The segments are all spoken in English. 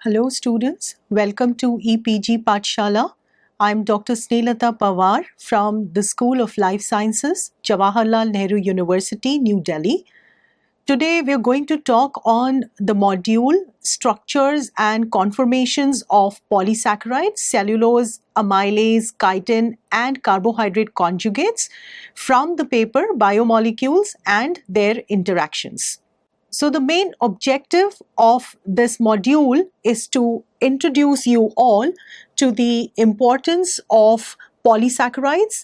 Hello students, welcome to EPG Pathshala. I'm Dr. Snelata Pawar from the School of Life Sciences, Jawaharlal Nehru University, New Delhi. Today we are going to talk on the module structures and conformations of polysaccharides, cellulose, amylase, chitin and carbohydrate conjugates from the paper Biomolecules and Their Interactions. So the main objective of this module is to introduce you all to the importance of polysaccharides.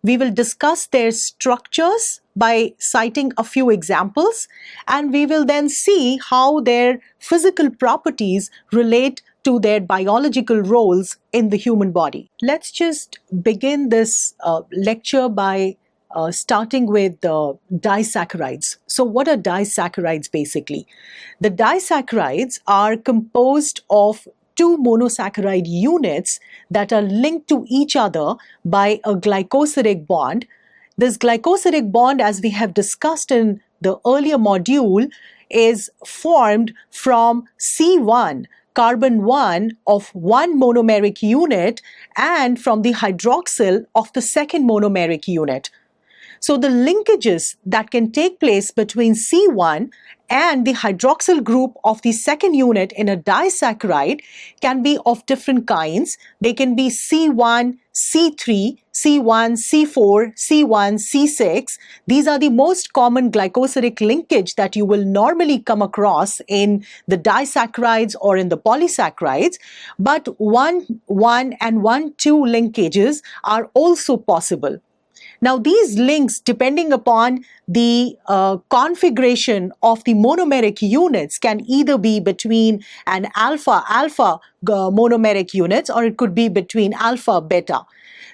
We will discuss their structures by citing a few examples, and we will then see how their physical properties relate to their biological roles in the human body. Let's just begin this lecture by starting with disaccharides. So what are disaccharides basically? The disaccharides are composed of two monosaccharide units that are linked to each other by a glycosidic bond. This glycosidic bond, as we have discussed in the earlier module, is formed from C1, carbon 1 of one monomeric unit, and from the hydroxyl of the second monomeric unit. So the linkages that can take place between C1 and the hydroxyl group of the second unit in a disaccharide can be of different kinds. They can be C1, C3, C1, C4, C1, C6. These are the most common glycosidic linkage that you will normally come across in the disaccharides or in the polysaccharides. But 1,1 and 1,2 linkages are also possible. Now, these links, depending upon the configuration of the monomeric units, can either be between an alpha monomeric units, or it could be between alpha beta.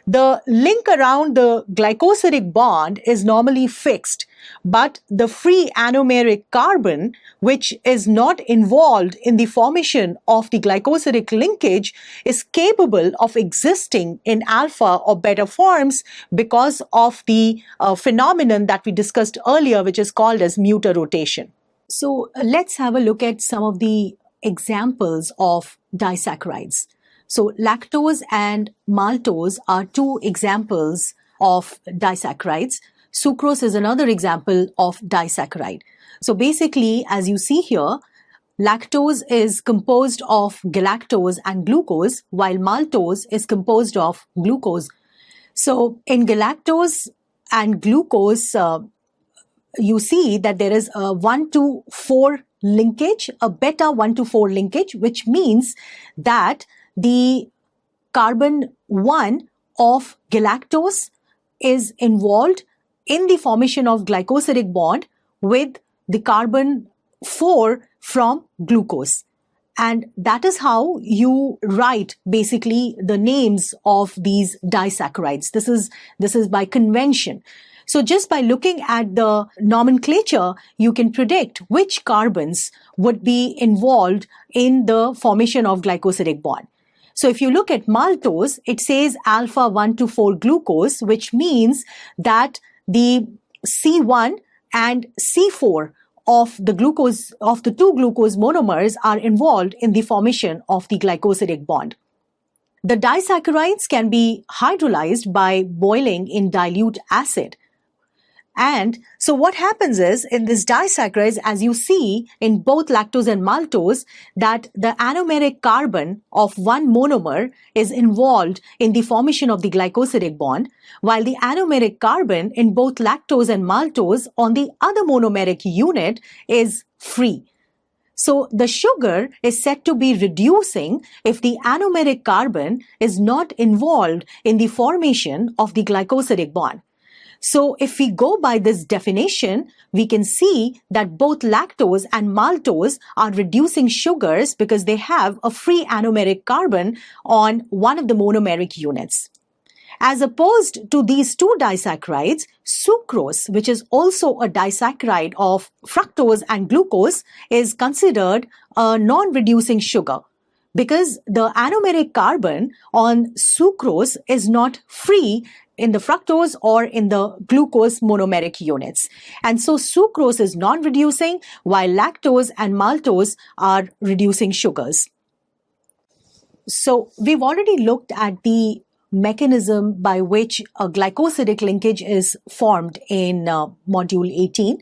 The link around the glycosidic bond is normally fixed, but the free anomeric carbon, which is not involved in the formation of the glycosidic linkage, is capable of existing in alpha or beta forms because of the phenomenon that we discussed earlier, which is called as mutarotation. So let's have a look at some of the examples of disaccharides. So lactose and maltose are two examples of disaccharides. Sucrose is another example of disaccharide. So basically, as you see here, lactose is composed of galactose and glucose, while maltose is composed of glucose. So in galactose and glucose, you see that there is a 1-to-4 linkage, a beta 1-to-4 linkage, which means that the carbon 1 of galactose is involved in the formation of glycosidic bond with the carbon 4 from glucose. And that is how you write basically the names of these disaccharides. This is by convention. So just by looking at the nomenclature, you can predict which carbons would be involved in the formation of glycosidic bond. So if you look at maltose, it says alpha 1-to-4 glucose, which means that the C1 and C4 of the glucose, of the two glucose monomers, are involved in the formation of the glycosidic bond. The disaccharides can be hydrolyzed by boiling in dilute acid. And so what happens is, in this disaccharides, as you see in both lactose and maltose, that the anomeric carbon of one monomer is involved in the formation of the glycosidic bond, while the anomeric carbon in both lactose and maltose on the other monomeric unit is free. So the sugar is said to be reducing if the anomeric carbon is not involved in the formation of the glycosidic bond. So if we go by this definition, we can see that both lactose and maltose are reducing sugars because they have a free anomeric carbon on one of the monomeric units. As opposed to these two disaccharides, sucrose, which is also a disaccharide of fructose and glucose, is considered a non-reducing sugar, because the anomeric carbon on sucrose is not free in the fructose or in the glucose monomeric units. And so sucrose is non-reducing, while lactose and maltose are reducing sugars. So we've already looked at the mechanism by which a glycosidic linkage is formed in module 18.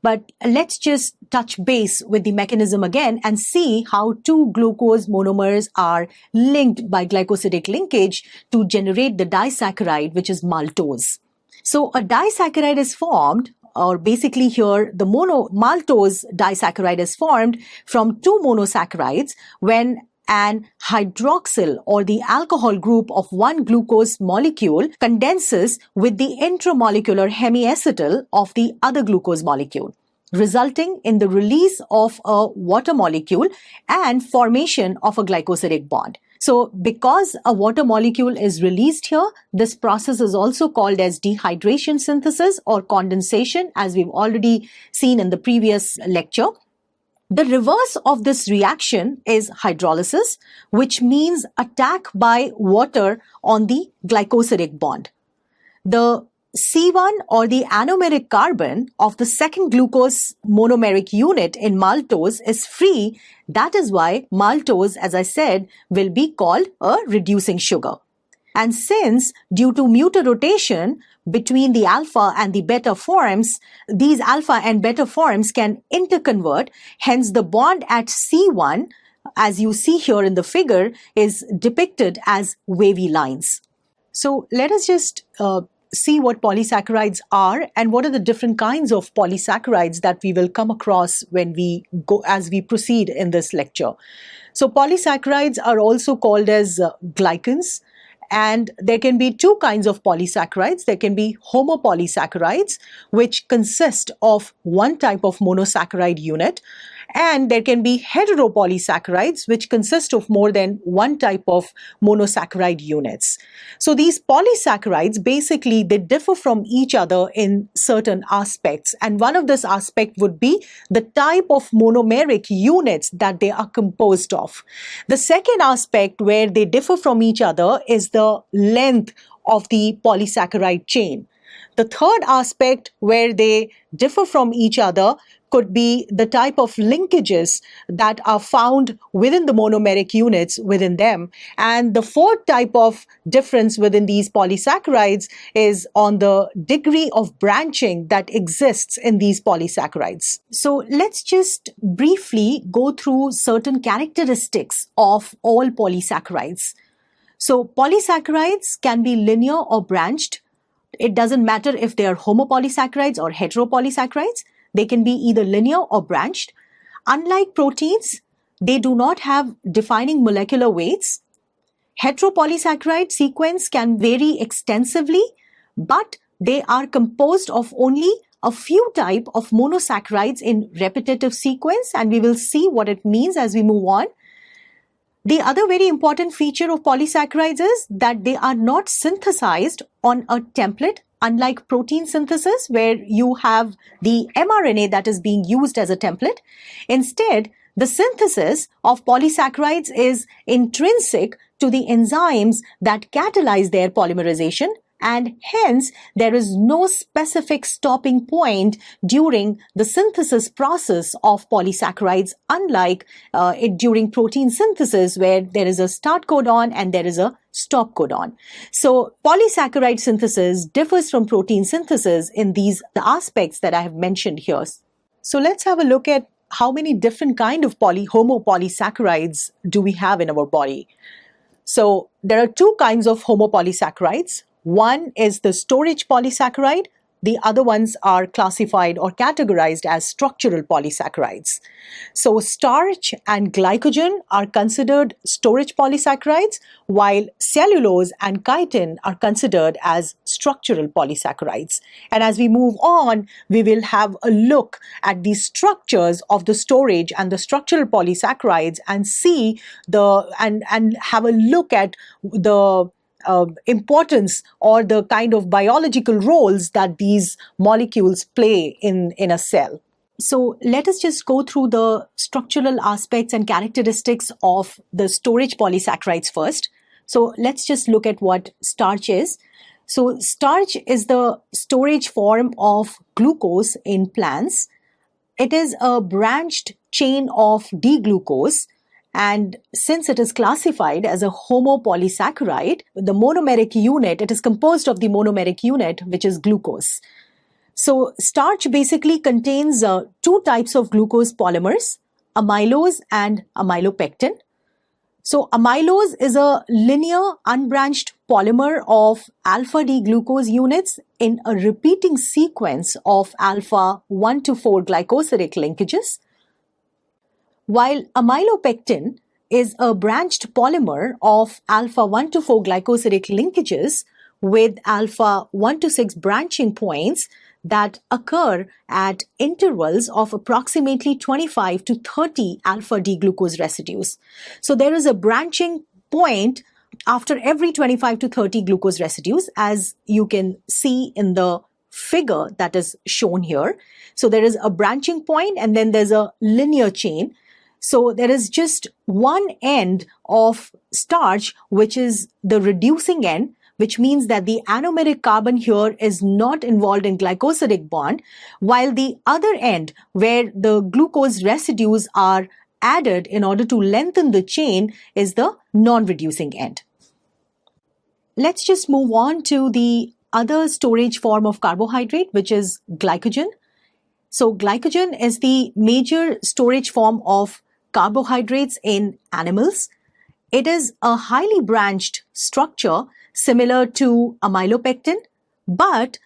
But let's just touch base with the mechanism again and see how two glucose monomers are linked by glycosidic linkage to generate the disaccharide, which is maltose. So a disaccharide is formed, or basically here the maltose disaccharide is formed from two monosaccharides when an hydroxyl or the alcohol group of one glucose molecule condenses with the intramolecular hemiacetal of the other glucose molecule, resulting in the release of a water molecule and formation of a glycosidic bond. So because a water molecule is released here, this process is also called as dehydration synthesis or condensation, as we've already seen in the previous lecture. The reverse of this reaction is hydrolysis, which means attack by water on the glycosidic bond. The C1 or the anomeric carbon of the second glucose monomeric unit in maltose is free. That is why maltose, as I said, will be called a reducing sugar. And since due to mutarotation between the alpha and the beta forms, these alpha and beta forms can interconvert, hence the bond at C1, as you see here in the figure, is depicted as wavy lines. So let us just see what polysaccharides are and what are the different kinds of polysaccharides that we will come across when we go as we proceed in this lecture. So polysaccharides are also called as glycans. And there can be two kinds of polysaccharides. There can be homopolysaccharides, which consist of one type of monosaccharide unit. And there can be heteropolysaccharides, which consist of more than one type of monosaccharide units. So these polysaccharides, basically, they differ from each other in certain aspects. And one of this aspect would be the type of monomeric units that they are composed of. The second aspect where they differ from each other is the length of the polysaccharide chain. The third aspect where they differ from each other could be the type of linkages that are found within the monomeric units within them. And the fourth type of difference within these polysaccharides is on the degree of branching that exists in these polysaccharides. So let's just briefly go through certain characteristics of all polysaccharides. So polysaccharides can be linear or branched. It doesn't matter if they are homopolysaccharides or heteropolysaccharides. They can be either linear or branched. Unlike proteins, they do not have defining molecular weights. Heteropolysaccharide sequence can vary extensively, but they are composed of only a few types of monosaccharides in repetitive sequence, and we will see what it means as we move on. The other very important feature of polysaccharides is that they are not synthesized on a template, unlike protein synthesis, where you have the mRNA that is being used as a template. Instead, the synthesis of polysaccharides is intrinsic to the enzymes that catalyze their polymerization, and hence there is no specific stopping point during the synthesis process of polysaccharides, unlike during protein synthesis, where there is a start codon and there is a stop codon. So polysaccharide synthesis differs from protein synthesis in these aspects that I have mentioned here. So let's have a look at how many different kind of homopolysaccharides do we have in our body. So there are two kinds of homopolysaccharides. One is the storage polysaccharide. The other ones are classified or categorized as structural polysaccharides. So starch and glycogen are considered storage polysaccharides, while cellulose and chitin are considered as structural polysaccharides. And as we move on, we will have a look at the structures of the storage and the structural polysaccharides and see and have a look at the importance or the kind of biological roles that these molecules play in a cell. So let us just go through the structural aspects and characteristics of the storage polysaccharides first. So let's just look at what starch is. So starch is the storage form of glucose in plants. It is a branched chain of D-glucose, And since it is classified as a homopolysaccharide, the monomeric unit, it is composed of the monomeric unit, which is glucose. So starch basically contains two types of glucose polymers, amylose and amylopectin. So amylose is a linear unbranched polymer of alpha-D-glucose units in a repeating sequence of alpha 1 to 4 glycosidic linkages, while amylopectin is a branched polymer of alpha 1 to 4 glycosidic linkages with alpha 1 to 6 branching points that occur at intervals of approximately 25 to 30 alpha-D-glucose residues. So there is a branching point after every 25 to 30 glucose residues, as you can see in the figure that is shown here. So there is a branching point and then there's a linear chain. So there is just one end of starch, which is the reducing end, which means that the anomeric carbon here is not involved in glycosidic bond, while the other end, where the glucose residues are added in order to lengthen the chain, is the non-reducing end. Let's just move on to the other storage form of carbohydrate, which is glycogen. So glycogen is the major storage form of carbohydrates in animals. It is a highly branched structure similar to amylopectin, but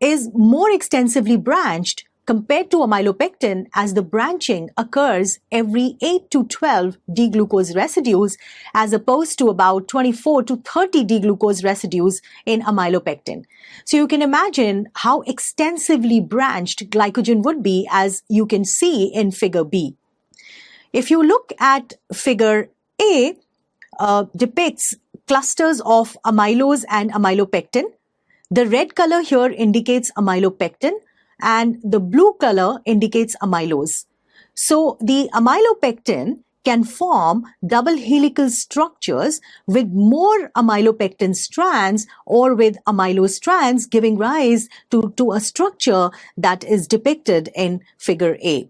is more extensively branched compared to amylopectin, as the branching occurs every 8 to 12 D-glucose residues as opposed to about 24 to 30 D-glucose residues in amylopectin. So you can imagine how extensively branched glycogen would be, as you can see in figure B. If you look at figure A, depicts clusters of amylose and amylopectin. The red color here indicates amylopectin and the blue color indicates amylose. So the amylopectin can form double helical structures with more amylopectin strands or with amylose strands, giving rise to a structure that is depicted in figure A.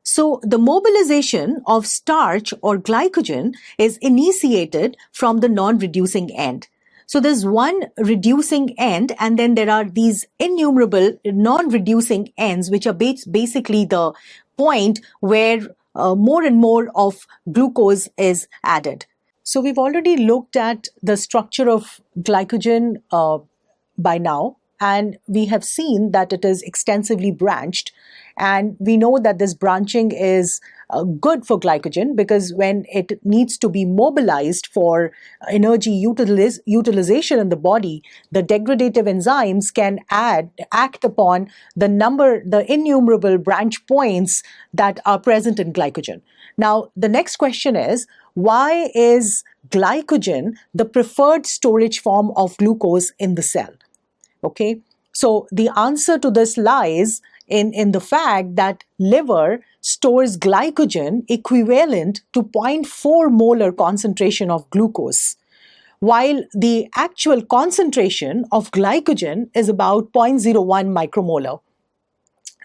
So the mobilization of starch or glycogen is initiated from the non-reducing end. So there's one reducing end and then there are these innumerable non-reducing ends, which are basically the point where more and more of glucose is added. So we've already looked at the structure of glycogen by now, and we have seen that it is extensively branched. And we know that this branching is good for glycogen because when it needs to be mobilized for energy utilization in the body, the degradative enzymes can act upon the innumerable branch points that are present in glycogen. Now, the next question is, why is glycogen the preferred storage form of glucose in the cell? Okay, so the answer to this lies in the fact that liver stores glycogen equivalent to 0.4 molar concentration of glucose, while the actual concentration of glycogen is about 0.01 micromolar.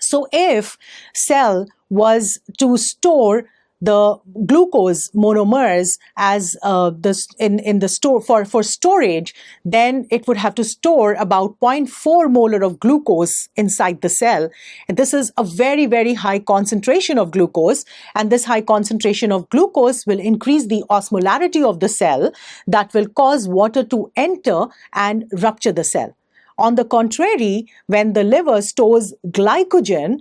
So if cell was to store the glucose monomers as for storage, then it would have to store about 0.4 molar of glucose inside the cell. And this is a very, very high concentration of glucose, and this high concentration of glucose will increase the osmolarity of the cell that will cause water to enter and rupture the cell. On the contrary, when the liver stores glycogen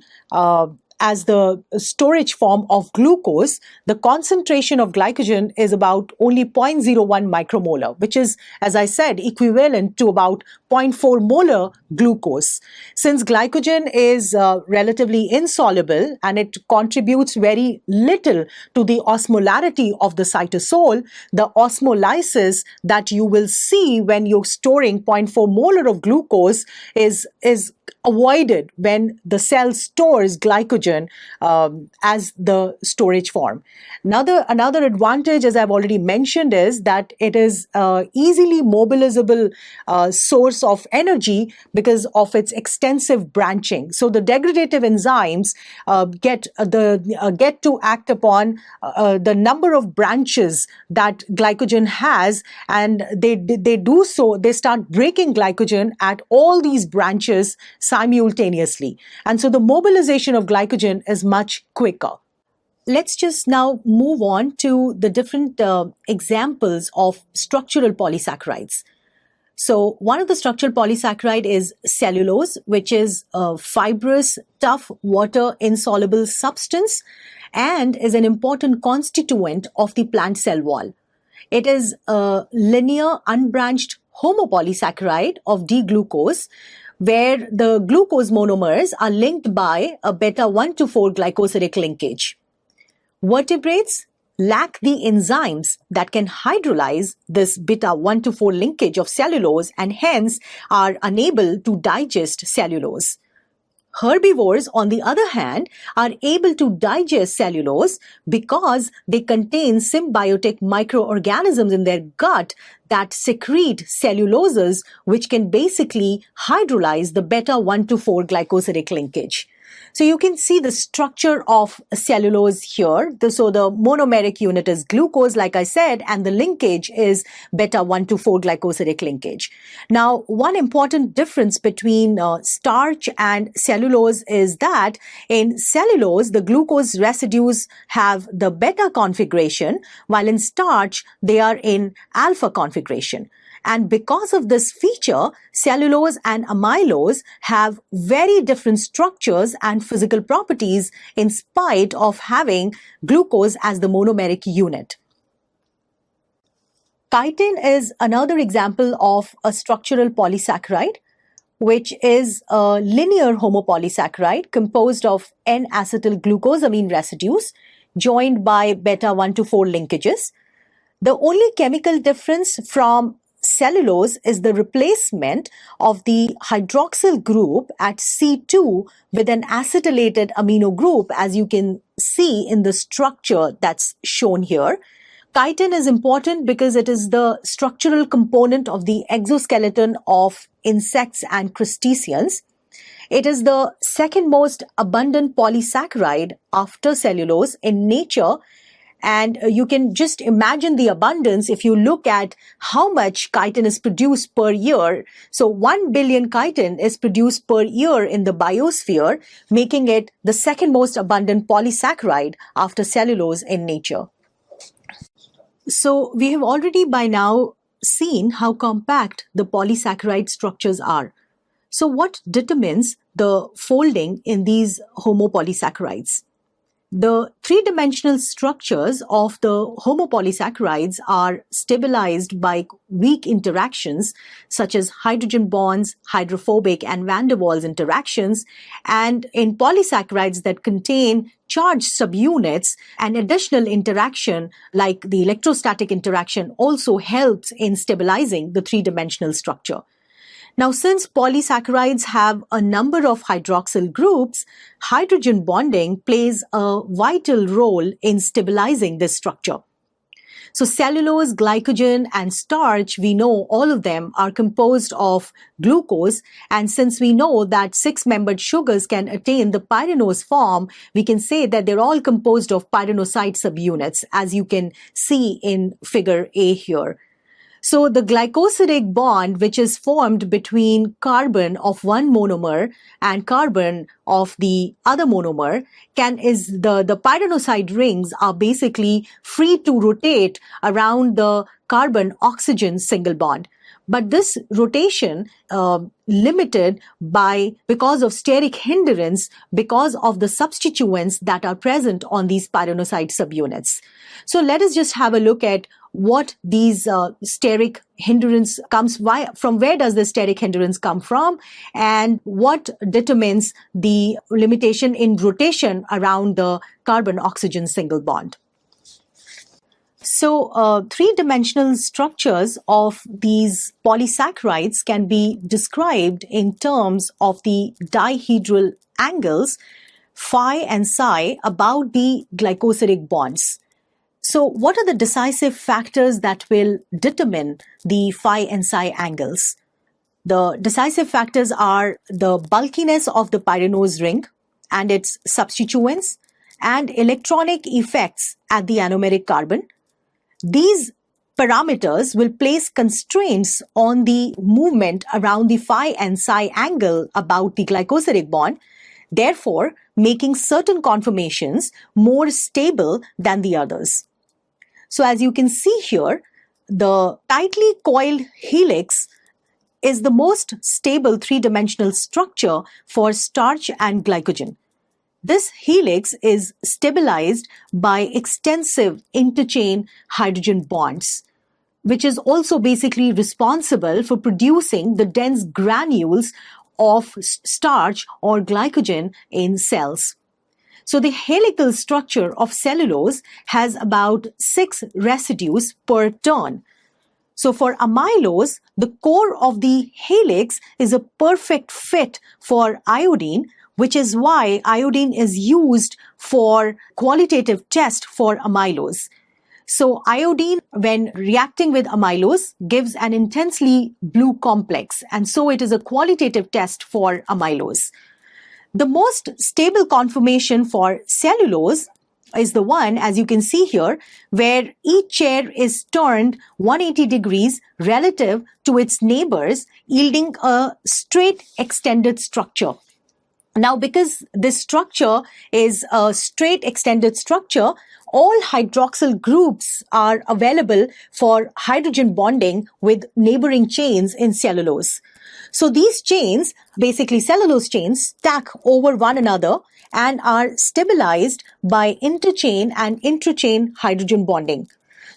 as the storage form of glucose, the concentration of glycogen is about only 0.01 micromolar, which is, as I said, equivalent to about 0.4 molar glucose. Since glycogen is relatively insoluble and it contributes very little to the osmolarity of the cytosol, the osmolysis that you will see when you're storing 0.4 molar of glucose is avoided when the cell stores glycogen as the storage form. Another advantage, as I've already mentioned, is that it is easily mobilizable source of energy because of its extensive branching. So the degradative enzymes get to act upon the number of branches that glycogen has, and they do so. They start breaking glycogen at all these branches simultaneously, and so the mobilization of glycogen is much quicker. Let's just now move on to the different examples of structural polysaccharides. So one of the structural polysaccharide is cellulose, which is a fibrous, tough, water-insoluble substance and is an important constituent of the plant cell wall. It is a linear, unbranched homopolysaccharide of D-glucose, where the glucose monomers are linked by a beta-1 to 4 glycosidic linkage. Vertebrates lack the enzymes that can hydrolyze this beta-1 to 4 linkage of cellulose and hence are unable to digest cellulose. Herbivores, on the other hand, are able to digest cellulose because they contain symbiotic microorganisms in their gut that secrete celluloses, which can basically hydrolyze the beta-1 to 4 glycosidic linkage. So you can see the structure of cellulose here. So the monomeric unit is glucose, like I said, and the linkage is beta-1 to 4 glycosidic linkage. Now, one important difference between starch and cellulose is that in cellulose, the glucose residues have the beta configuration, while in starch, they are in alpha configuration. And because of this feature, cellulose and amylose have very different structures and physical properties in spite of having glucose as the monomeric unit. Chitin is another example of a structural polysaccharide, which is a linear homopolysaccharide composed of N-acetyl-glucosamine residues joined by beta-1 to 4 linkages. The only chemical difference from cellulose is the replacement of the hydroxyl group at C2 with an acetylated amino group, as you can see in the structure that's shown here. Chitin is important because it is the structural component of the exoskeleton of insects and crustaceans. It is the second most abundant polysaccharide after cellulose in nature. And you can just imagine the abundance if you look at how much chitin is produced per year. So 1 billion chitin is produced per year in the biosphere, making it the second most abundant polysaccharide after cellulose in nature. So we have already by now seen how compact the polysaccharide structures are. So what determines the folding in these homopolysaccharides? The three-dimensional structures of the homopolysaccharides are stabilized by weak interactions such as hydrogen bonds, hydrophobic and van der Waals interactions, and in polysaccharides that contain charged subunits, an additional interaction like the electrostatic interaction also helps in stabilizing the three-dimensional structure. Now, since polysaccharides have a number of hydroxyl groups, hydrogen bonding plays a vital role in stabilizing this structure. So cellulose, glycogen, and starch, we know all of them are composed of glucose. And since we know that six-membered sugars can attain the pyranose form, we can say that they're all composed of pyranoside subunits, as you can see in figure A here. So the glycosidic bond, which is formed between carbon of one monomer and carbon of the other monomer, the pyranoside rings are basically free to rotate around the carbon-oxygen single bond. But this rotation limited because of steric hindrance because of the substituents that are present on these pyranoside subunits. So let us just have a look at what these steric hindrance from where does the steric hindrance come from, and what determines the limitation in rotation around the carbon-oxygen single bond. Three-dimensional structures of these polysaccharides can be described in terms of the dihedral angles phi and psi about the glycosidic bonds. So what are the decisive factors that will determine the phi and psi angles? The decisive factors are the bulkiness of the pyranose ring and its substituents and electronic effects at the anomeric carbon. These parameters will place constraints on the movement around the phi and psi angle about the glycosidic bond, therefore making certain conformations more stable than the others. So as you can see here, the tightly coiled helix is the most stable three-dimensional structure for starch and glycogen. This helix is stabilized by extensive interchain hydrogen bonds, which is also basically responsible for producing the dense granules of starch or glycogen in cells. So the helical structure of cellulose has about 6 residues per turn. So for amylose, the core of the helix is a perfect fit for iodine, which is why iodine is used for qualitative test for amylose. So iodine, when reacting with amylose, gives an intensely blue complex, and so it is a qualitative test for amylose. The most stable conformation for cellulose is the one, as you can see here, where each chair is turned 180 degrees relative to its neighbors, yielding a straight extended structure. Now, because this structure is a straight extended structure, all hydroxyl groups are available for hydrogen bonding with neighboring chains in cellulose. So these chains, basically cellulose chains, stack over one another and are stabilized by interchain and intrachain hydrogen bonding.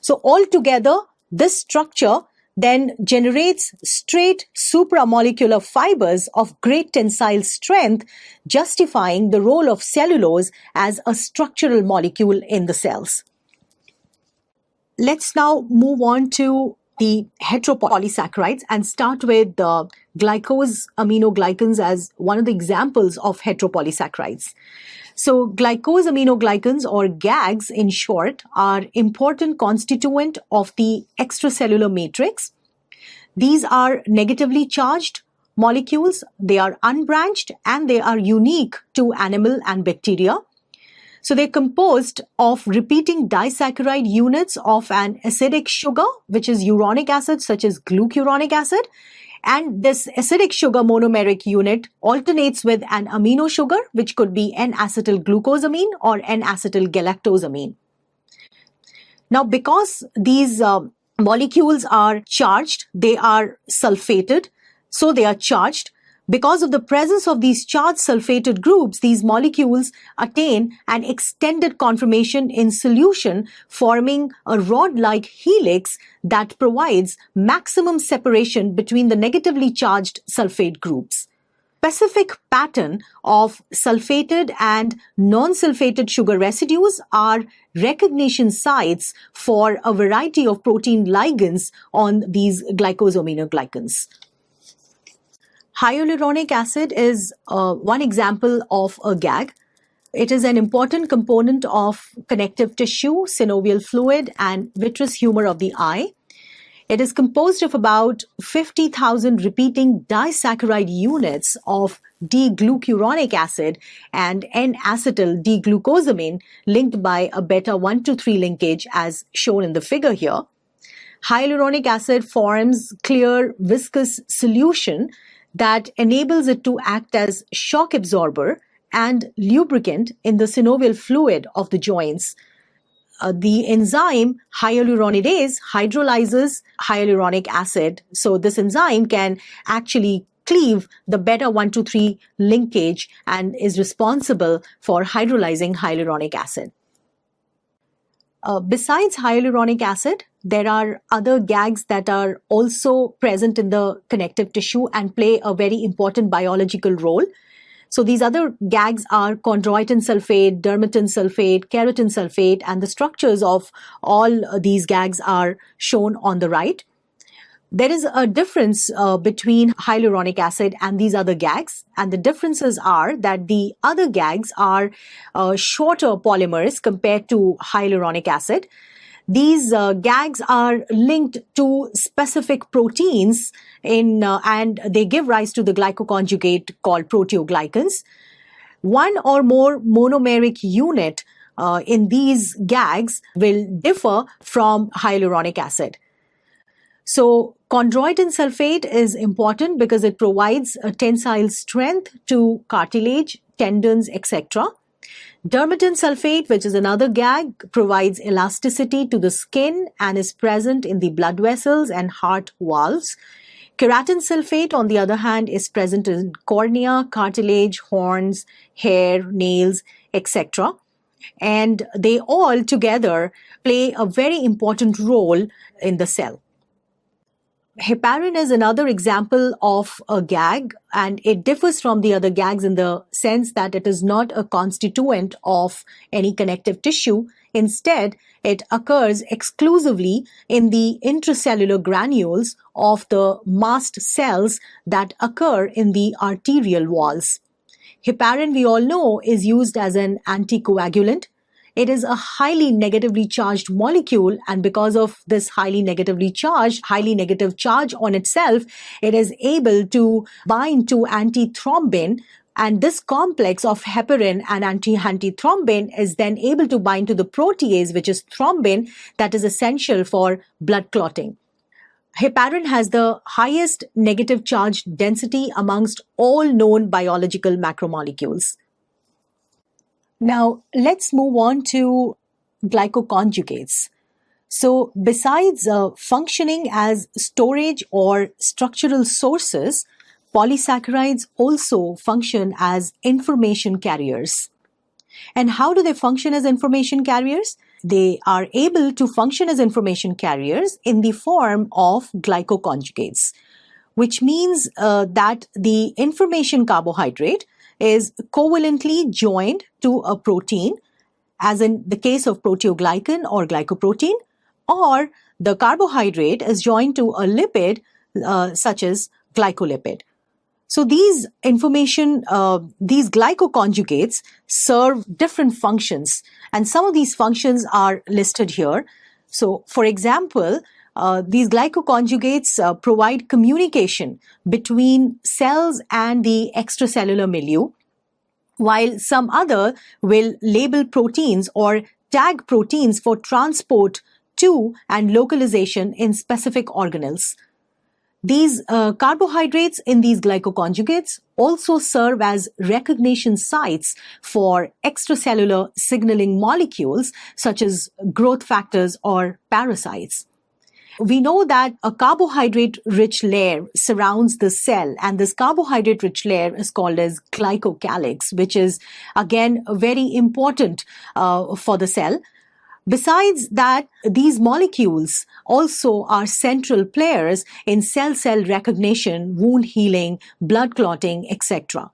So altogether, this structure then generates straight supramolecular fibers of great tensile strength, justifying the role of cellulose as a structural molecule in the cells. Let's now move on to the heteropolysaccharides and start with the glycose aminoglycans as one of the examples of heteropolysaccharides. So glycose aminoglycans, or GAGs in short, are important constituent of the extracellular matrix. These are negatively charged molecules, they are unbranched, and they are unique to animal and bacteria. So they're composed of repeating disaccharide units of an acidic sugar, which is uronic acid, such as glucuronic acid. And this acidic sugar monomeric unit alternates with an amino sugar, which could be N-acetyl-glucosamine or N-acetyl-galactosamine. Now, because these molecules are charged, they are sulfated, so they are charged. Because of the presence of these charged sulfated groups, these molecules attain an extended conformation in solution, forming a rod-like helix that provides maximum separation between the negatively charged sulfate groups. Specific pattern of sulfated and non-sulfated sugar residues are recognition sites for a variety of protein ligands on these glycosaminoglycans. Hyaluronic acid is one example of a GAG. It is an important component of connective tissue, synovial fluid, and vitreous humor of the eye. It is composed of about 50,000 repeating disaccharide units of D-glucuronic acid and N-acetyl D-glucosamine linked by a beta 1-3 linkage as shown in the figure here. Hyaluronic acid forms clear viscous solution that enables it to act as shock absorber and lubricant in the synovial fluid of the joints. The enzyme hyaluronidase hydrolyzes hyaluronic acid. So this enzyme can actually cleave the beta 1-3 linkage and is responsible for hydrolyzing hyaluronic acid. Besides hyaluronic acid, there are other GAGs that are also present in the connective tissue and play a very important biological role. So these other GAGs are chondroitin sulfate, dermatan sulfate, keratin sulfate, and the structures of all these GAGs are shown on the right. There is a difference between hyaluronic acid and these other GAGs, and the differences are that the other GAGs are shorter polymers compared to hyaluronic acid. These GAGs are linked to specific proteins and they give rise to the glycoconjugate called proteoglycans. One or more monomeric unit in these GAGs will differ from hyaluronic acid. So chondroitin sulfate is important because it provides a tensile strength to cartilage, tendons, etc. Dermatan sulfate, which is another GAG, provides elasticity to the skin and is present in the blood vessels and heart valves. Keratin sulfate, on the other hand, is present in cornea, cartilage, horns, hair, nails, etc. And they all together play a very important role in the cell. Heparin is another example of a GAG, and it differs from the other GAGs in the sense that it is not a constituent of any connective tissue. Instead, it occurs exclusively in the intracellular granules of the mast cells that occur in the arterial walls. Heparin, we all know, is used as an anticoagulant. It is a highly negatively charged molecule, and because of this highly negative charge on itself, it is able to bind to antithrombin, and this complex of heparin and antithrombin is then able to bind to the protease, which is thrombin, that is essential for blood clotting. Heparin has the highest negative charge density amongst all known biological macromolecules. Now, let's move on to glycoconjugates. So, besides functioning as storage or structural sources, polysaccharides also function as information carriers. And how do they function as information carriers? They are able to function as information carriers in the form of glycoconjugates, which means that the information carbohydrate is covalently joined to a protein, as in the case of proteoglycan or glycoprotein, or the carbohydrate is joined to a lipid such as glycolipid. So these glycoconjugates serve different functions, and some of these functions are listed here. So, for example, these glycoconjugates provide communication between cells and the extracellular milieu, while some other will label proteins or tag proteins for transport to and localization in specific organelles. These carbohydrates in these glycoconjugates also serve as recognition sites for extracellular signaling molecules such as growth factors or parasites. We know that a carbohydrate-rich layer surrounds the cell, and this carbohydrate-rich layer is called as glycocalyx, which is again very important for the cell. Besides that, these molecules also are central players in cell-cell recognition, wound healing, blood clotting, etc.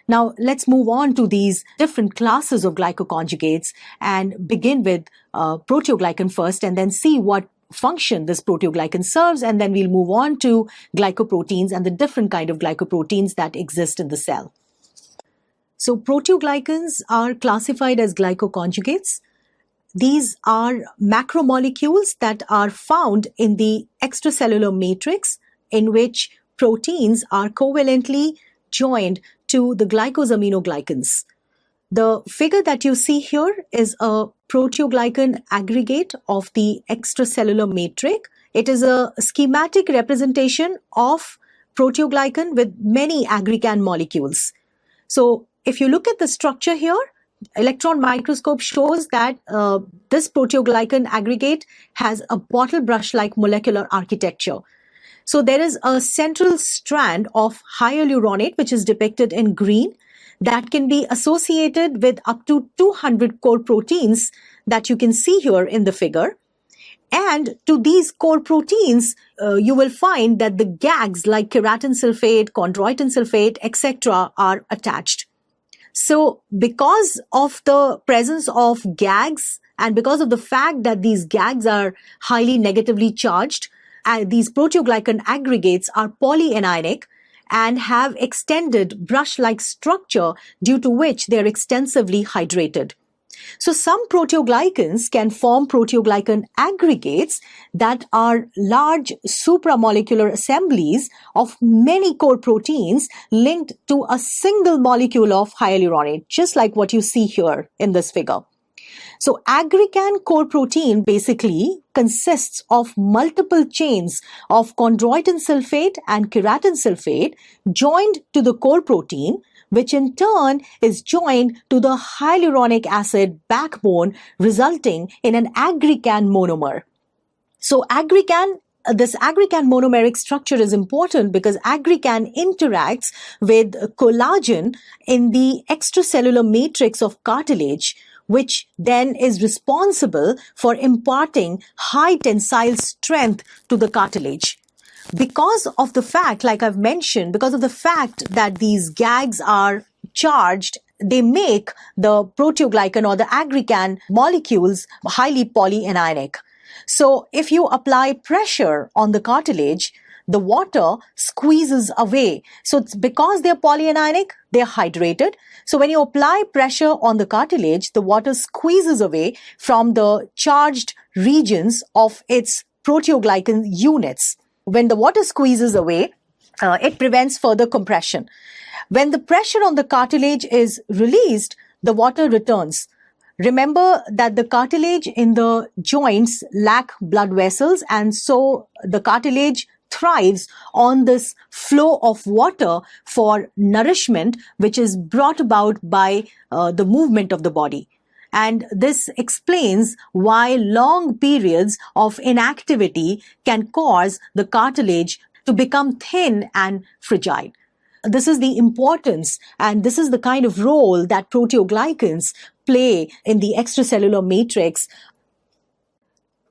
Now, let's move on to these different classes of glycoconjugates and begin with proteoglycan first, and then see what function this proteoglycan serves, and then we'll move on to glycoproteins and the different kind of glycoproteins that exist in the cell. So proteoglycans are classified as glycoconjugates. These are macromolecules that are found in the extracellular matrix in which proteins are covalently joined to the glycosaminoglycans. The figure that you see here is a proteoglycan aggregate of the extracellular matrix. It is a schematic representation of proteoglycan with many aggregan molecules. So if you look at the structure here, electron microscope shows that this proteoglycan aggregate has a bottle brush-like molecular architecture. So there is a central strand of hyaluronate, which is depicted in green, that can be associated with up to 200 core proteins that you can see here in the figure. And to these core proteins, you will find that the GAGs like keratin sulfate, chondroitin sulfate, etc. are attached. So because of the presence of GAGs and because of the fact that these GAGs are highly negatively charged, these proteoglycan aggregates are polyanionic and have extended brush-like structure, due to which they are extensively hydrated. So some proteoglycans can form proteoglycan aggregates that are large supramolecular assemblies of many core proteins linked to a single molecule of hyaluronate, just like what you see here in this figure. So aggrecan core protein basically consists of multiple chains of chondroitin sulfate and keratin sulfate joined to the core protein, which in turn is joined to the hyaluronic acid backbone, resulting in an aggrecan monomer. So this aggrecan monomeric structure is important because aggrecan interacts with collagen in the extracellular matrix of cartilage, which then is responsible for imparting high tensile strength to the cartilage. Because of the fact, like I've mentioned, because of the fact that these GAGs are charged, they make the proteoglycan or the aggrecan molecules highly polyanionic. So if you apply pressure on the cartilage, the water squeezes away. So it's because they're polyanionic, they're hydrated. So when you apply pressure on the cartilage, the water squeezes away from the charged regions of its proteoglycan units. When the water squeezes away, it prevents further compression. When the pressure on the cartilage is released, the water returns. Remember that the cartilage in the joints lack blood vessels, and so the cartilage thrives on this flow of water for nourishment, which is brought about by the movement of the body. And this explains why long periods of inactivity can cause the cartilage to become thin and fragile. This is the importance and this is the kind of role that proteoglycans play in the extracellular matrix.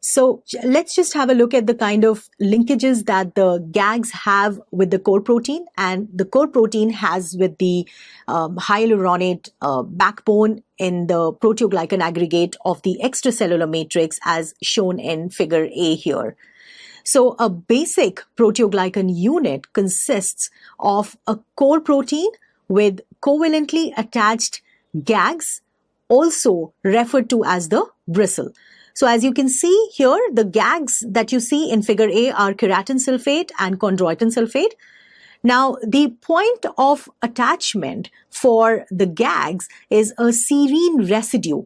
So let's just have a look at the kind of linkages that the GAGs have with the core protein and the core protein has with the hyaluronate backbone in the proteoglycan aggregate of the extracellular matrix, as shown in figure A here. So a basic proteoglycan unit consists of a core protein with covalently attached GAGs, also referred to as the bristle. So as you can see here, the GAGs that you see in figure A are keratin sulfate and chondroitin sulfate. Now, the point of attachment for the GAGs is a serine residue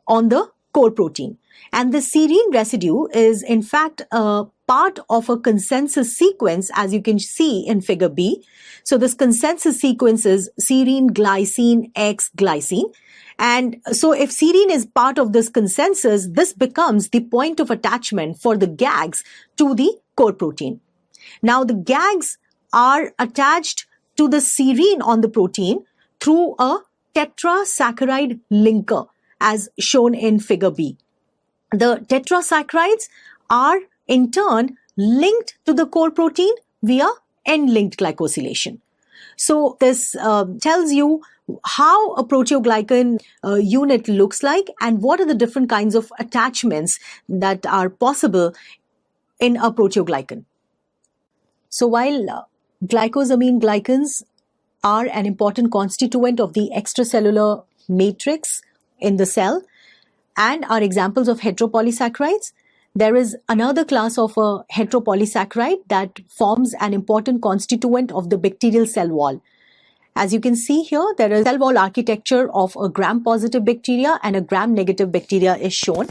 on the core protein. And the serine residue is in fact a part of a consensus sequence, as you can see in figure B. So this consensus sequence is serine, glycine, X, glycine. And so if serine is part of this consensus, this becomes the point of attachment for the GAGs to the core protein. Now the GAGs are attached to the serine on the protein through a tetrasaccharide linker, as shown in figure B. The tetrasaccharides are in turn linked to the core protein via end-linked glycosylation. So this tells you how a proteoglycan unit looks like and what are the different kinds of attachments that are possible in a proteoglycan. So while glycosamine glycans are an important constituent of the extracellular matrix in the cell and are examples of heteropolysaccharides, there is another class of a heteropolysaccharide that forms an important constituent of the bacterial cell wall. As you can see here, there is a cell wall architecture of a gram-positive bacteria and a gram-negative bacteria is shown.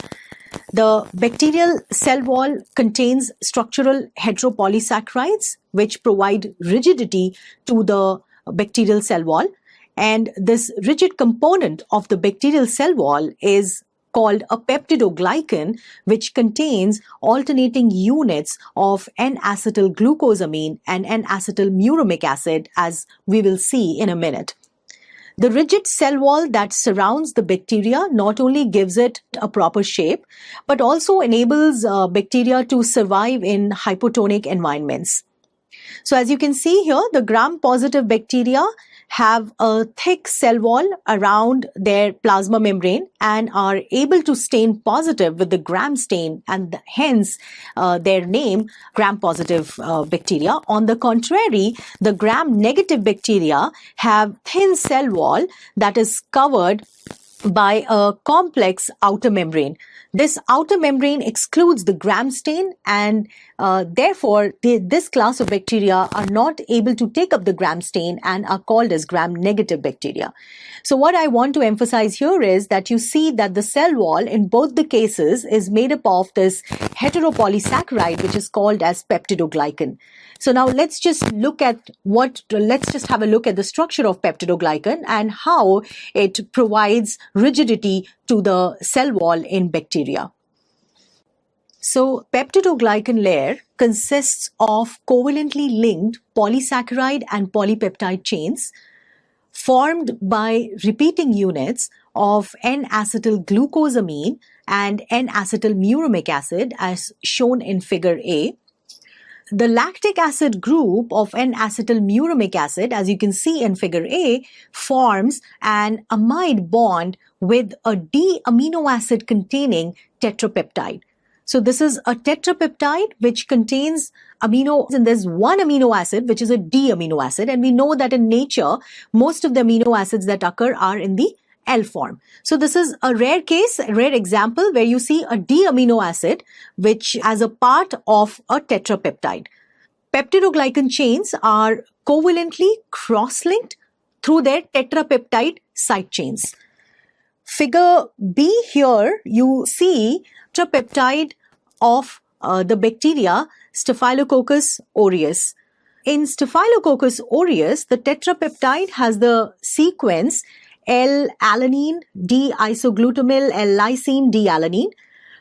The bacterial cell wall contains structural heteropolysaccharides which provide rigidity to the bacterial cell wall. And this rigid component of the bacterial cell wall is called a peptidoglycan, which contains alternating units of N-acetylglucosamine and N-acetylmuramic acid, as we will see in a minute. The rigid cell wall that surrounds the bacteria not only gives it a proper shape, but also enables bacteria to survive in hypotonic environments. So as you can see here, the gram-positive bacteria have a thick cell wall around their plasma membrane and are able to stain positive with the gram stain, and hence their name gram-positive bacteria. On the contrary, the gram-negative bacteria have thin cell wall that is covered by a complex outer membrane. This outer membrane excludes the gram stain, and therefore this class of bacteria are not able to take up the gram stain and are called as gram-negative bacteria. So what I want to emphasize here is that you see that the cell wall in both the cases is made up of this heteropolysaccharide, which is called as peptidoglycan. So now let's just have a look at the structure of peptidoglycan and how it provides rigidity to the cell wall in bacteria. So peptidoglycan layer consists of covalently linked polysaccharide and polypeptide chains formed by repeating units of N-acetylglucosamine and N-acetylmuramic acid as shown in figure A. The lactic acid group of N-acetylmuramic acid, as you can see in figure A, forms an amide bond with a D-amino acid containing tetrapeptide. So this is a tetrapeptide which contains amino, and there's one amino acid which is a D-amino acid, and we know that in nature most of the amino acids that occur are in the L form. So this is a rare case, a rare example where you see a D-amino acid which as a part of a tetrapeptide. Peptidoglycan chains are covalently cross-linked through their tetrapeptide side chains. Figure B here, you see tetrapeptide of the bacteria Staphylococcus aureus. In Staphylococcus aureus, the tetrapeptide has the sequence L-alanine, D-isoglutamyl, L-lysine, D-alanine,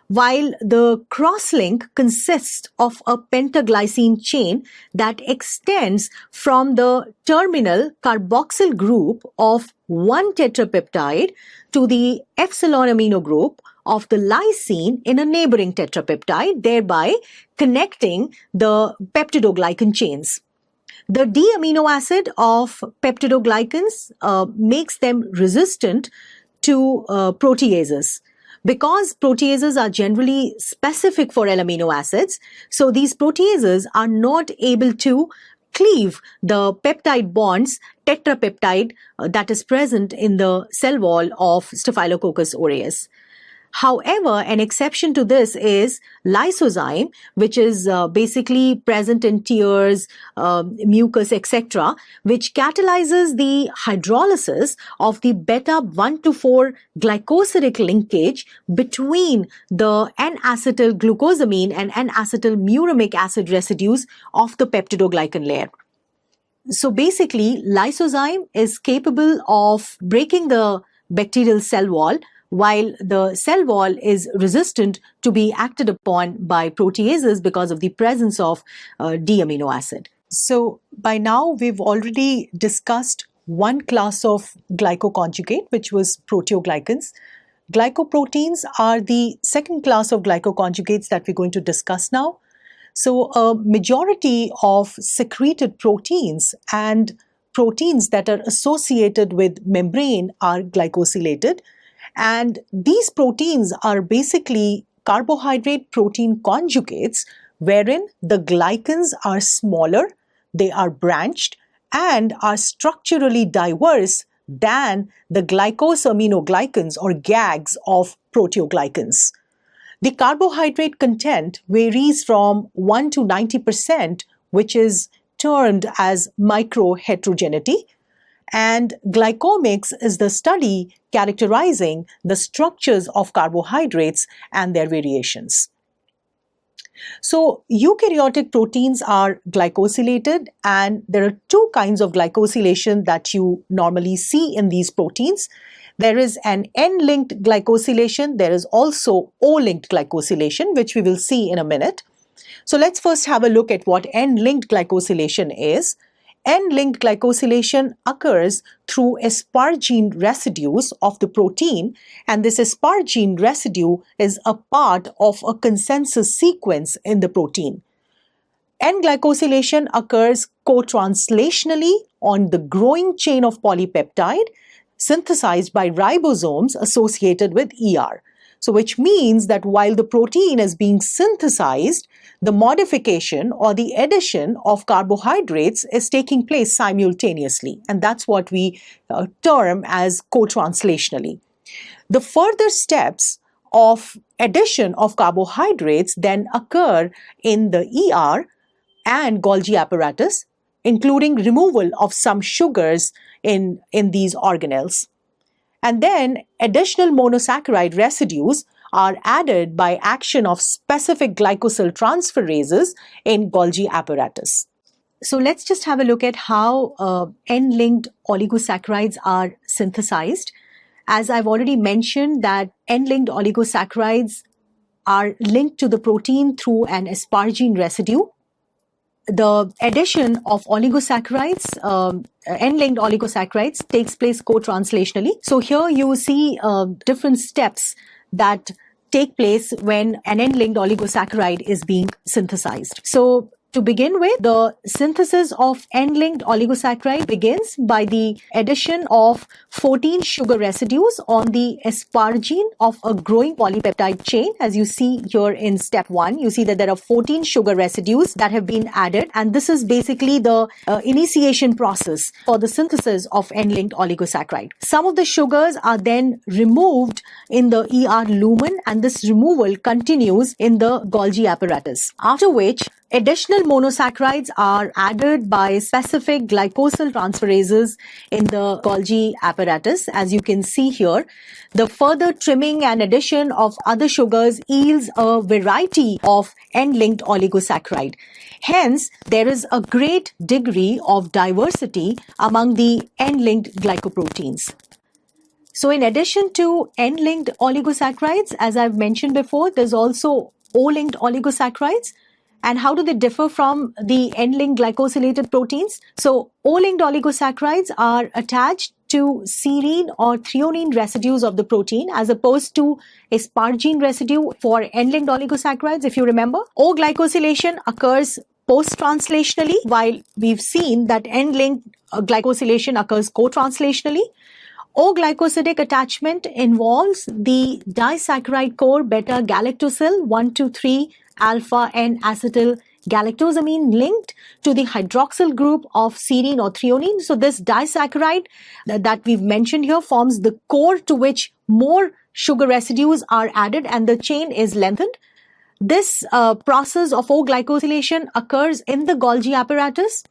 while the cross-link consists of a pentaglycine chain that extends from the terminal carboxyl group of one tetrapeptide to the epsilon amino group of the lysine in a neighboring tetrapeptide, thereby connecting the peptidoglycan chains. The D-amino acid of peptidoglycans makes them resistant to proteases. Because proteases are generally specific for L-amino acids, so these proteases are not able to cleave the peptide bonds, tetrapeptide that is present in the cell wall of Staphylococcus aureus. However, an exception to this is lysozyme, which is basically present in tears, mucus, etc., which catalyzes the hydrolysis of the beta-1,2,4 glycosidic linkage between the N-acetylglucosamine and N-acetylmuramic acid residues of the peptidoglycan layer. So basically, lysozyme is capable of breaking the bacterial cell wall, while the cell wall is resistant to be acted upon by proteases because of the presence of D-amino acid. So by now we've already discussed one class of glycoconjugate, which was proteoglycans. Glycoproteins are the second class of glycoconjugates that we're going to discuss now. So a majority of secreted proteins and proteins that are associated with membrane are glycosylated. And these proteins are basically carbohydrate protein conjugates wherein the glycans are smaller, they are branched, and are structurally diverse than the glycosaminoglycans or GAGs of proteoglycans. The carbohydrate content varies from 1 to 90%, which is termed as microheterogeneity. And glycomics is the study characterizing the structures of carbohydrates and their variations. So eukaryotic proteins are glycosylated, and there are two kinds of glycosylation that you normally see in these proteins. There is an N-linked glycosylation. There is also O-linked glycosylation, which we will see in a minute. So let's first have a look at what N-linked glycosylation is. N-linked glycosylation occurs through asparagine residues of the protein, and this asparagine residue is a part of a consensus sequence in the protein. N-glycosylation occurs co-translationally on the growing chain of polypeptide synthesized by ribosomes associated with ER. So which means that while the protein is being synthesized, the modification or the addition of carbohydrates is taking place simultaneously. And that's what we term as co-translationally. The further steps of addition of carbohydrates then occur in the ER and Golgi apparatus, including removal of some sugars in these organelles. And then additional monosaccharide residues are added by action of specific glycosyl transferases in Golgi apparatus. So let's just have a look at how N-linked oligosaccharides are synthesized. As I've already mentioned, that N-linked oligosaccharides are linked to the protein through an asparagine residue. The addition of oligosaccharides, N-linked oligosaccharides, takes place co-translationally. So here you see different steps that take place when an N-linked oligosaccharide is being synthesized. So to begin with, the synthesis of N-linked oligosaccharide begins by the addition of 14 sugar residues on the asparagine of a growing polypeptide chain. As you see here in step 1, you see that there are 14 sugar residues that have been added, and this is basically the initiation process for the synthesis of N-linked oligosaccharide. Some of the sugars are then removed in the ER lumen, and this removal continues in the Golgi apparatus, after which additional monosaccharides are added by specific glycosyl transferases in the Golgi apparatus. As you can see here, the further trimming and addition of other sugars yields a variety of N-linked oligosaccharide. Hence, there is a great degree of diversity among the N-linked glycoproteins. So in addition to N-linked oligosaccharides, as I've mentioned before, there's also O-linked oligosaccharides. And how do they differ from the N-linked glycosylated proteins? So O-linked oligosaccharides are attached to serine or threonine residues of the protein as opposed to asparagine residue for N-linked oligosaccharides. If you remember, O-glycosylation occurs post-translationally, while we've seen that N-linked glycosylation occurs co-translationally. O-glycosidic attachment involves the disaccharide core beta-galactosyl 1,2,3 alpha and acetyl galactosamine linked to the hydroxyl group of serine or threonine. So this disaccharide that we've mentioned here forms the core to which more sugar residues are added and the chain is lengthened. This process of O-glycosylation occurs in the Golgi apparatus,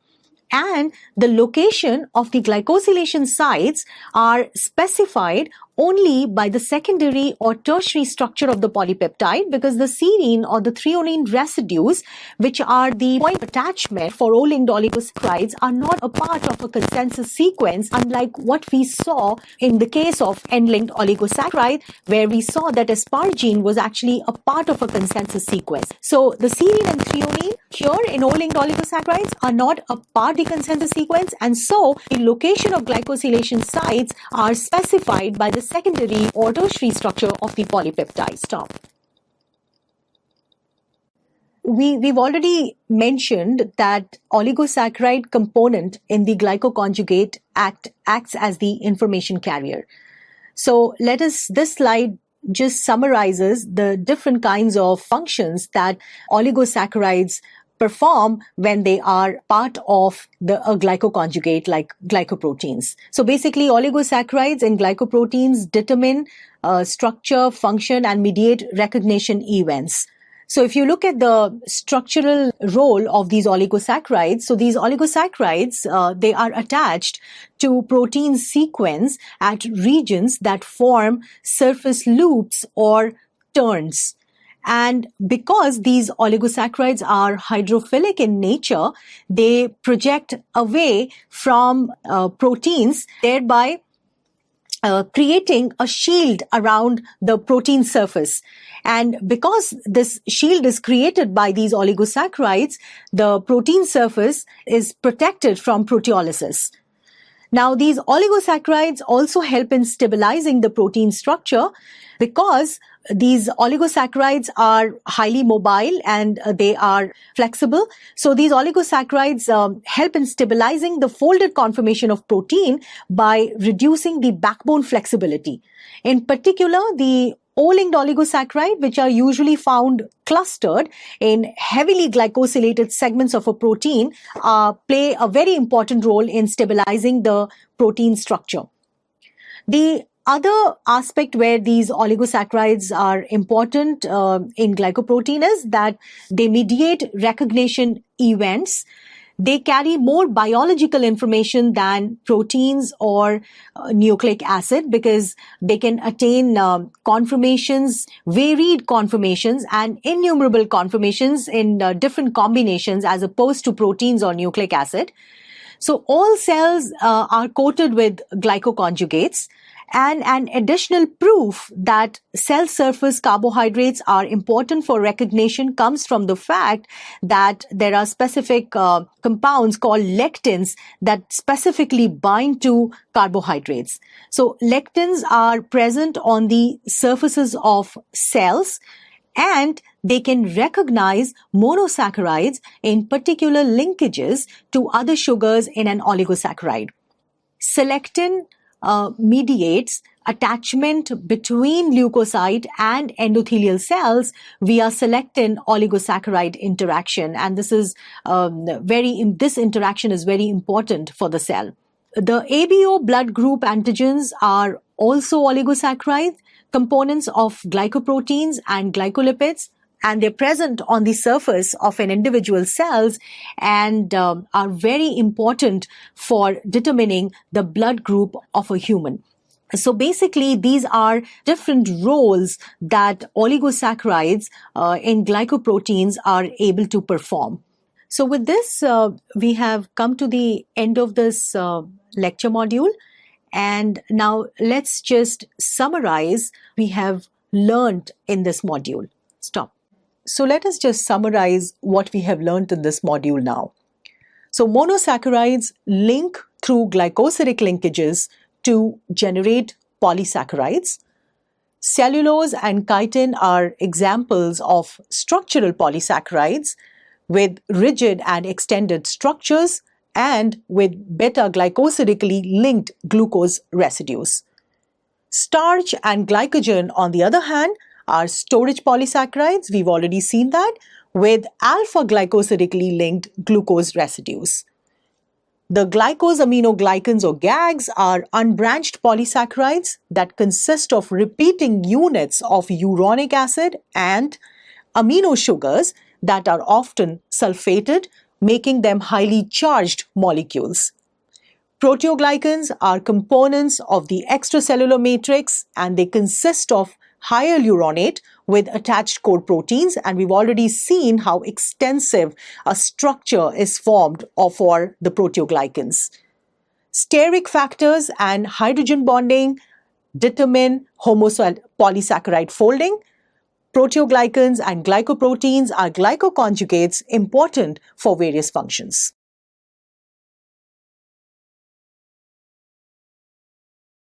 and the location of the glycosylation sites are specified only by the secondary or tertiary structure of the polypeptide, because the serine or the threonine residues, which are the point of attachment for O-linked oligosaccharides, are not a part of a consensus sequence, unlike what we saw in the case of N-linked oligosaccharide, where we saw that asparagine was actually a part of a consensus sequence. So the serine and threonine here in O-linked oligosaccharides are not a part of the consensus sequence, and so the location of glycosylation sites are specified by the secondary or tertiary structure of the polypeptide. We've already mentioned that oligosaccharide component in the glycoconjugate acts as the information carrier. So this slide just summarizes the different kinds of functions that oligosaccharides perform when they are part of a glycoconjugate like glycoproteins. So basically, oligosaccharides and glycoproteins determine structure, function, and mediate recognition events. So if you look at the structural role of these oligosaccharides, so these oligosaccharides, they are attached to protein sequence at regions that form surface loops or turns. And because these oligosaccharides are hydrophilic in nature, they project away from proteins, thereby creating a shield around the protein surface. And because this shield is created by these oligosaccharides, the protein surface is protected from proteolysis. Now, these oligosaccharides also help in stabilizing the protein structure, because These oligosaccharides are highly mobile and they are flexible. So these oligosaccharides help in stabilizing the folded conformation of protein by reducing the backbone flexibility. In particular, the O-linked oligosaccharide, which are usually found clustered in heavily glycosylated segments of a protein, play a very important role in stabilizing the protein structure. The other aspect where these oligosaccharides are important in glycoprotein is that they mediate recognition events. They carry more biological information than proteins or nucleic acid because they can attain conformations, varied conformations, and innumerable conformations in different combinations as opposed to proteins or nucleic acid. So all cells are coated with glycoconjugates. And an additional proof that cell surface carbohydrates are important for recognition comes from the fact that there are specific compounds called lectins that specifically bind to carbohydrates. So lectins are present on the surfaces of cells and they can recognize monosaccharides in particular linkages to other sugars in an oligosaccharide. Selectin mediates attachment between leukocyte and endothelial cells via selectin oligosaccharide interaction, and this interaction is very important for the cell. The ABO blood group antigens are also oligosaccharide components of glycoproteins and glycolipids, and they're present on the surface of an individual cells and are very important for determining the blood group of a human. So basically, these are different roles that oligosaccharides in glycoproteins are able to perform. So with this, we have come to the end of this lecture module. And now let's just summarize what we have learned in this module. Stop. So let us just summarize what we have learned in this module now. So monosaccharides link through glycosidic linkages to generate polysaccharides. Cellulose and chitin are examples of structural polysaccharides with rigid and extended structures and with beta-glycosidically linked glucose residues. Starch and glycogen, on the other hand, are storage polysaccharides, we've already seen that, with alpha-glycosidically linked glucose residues. The glycosaminoglycans or GAGs are unbranched polysaccharides that consist of repeating units of uronic acid and amino sugars that are often sulfated, making them highly charged molecules. Proteoglycans are components of the extracellular matrix and they consist of higher uronate with attached core proteins, and we've already seen how extensive a structure is formed for the proteoglycans. Steric factors and hydrogen bonding determine polysaccharide folding. Proteoglycans and glycoproteins are glycoconjugates important for various functions.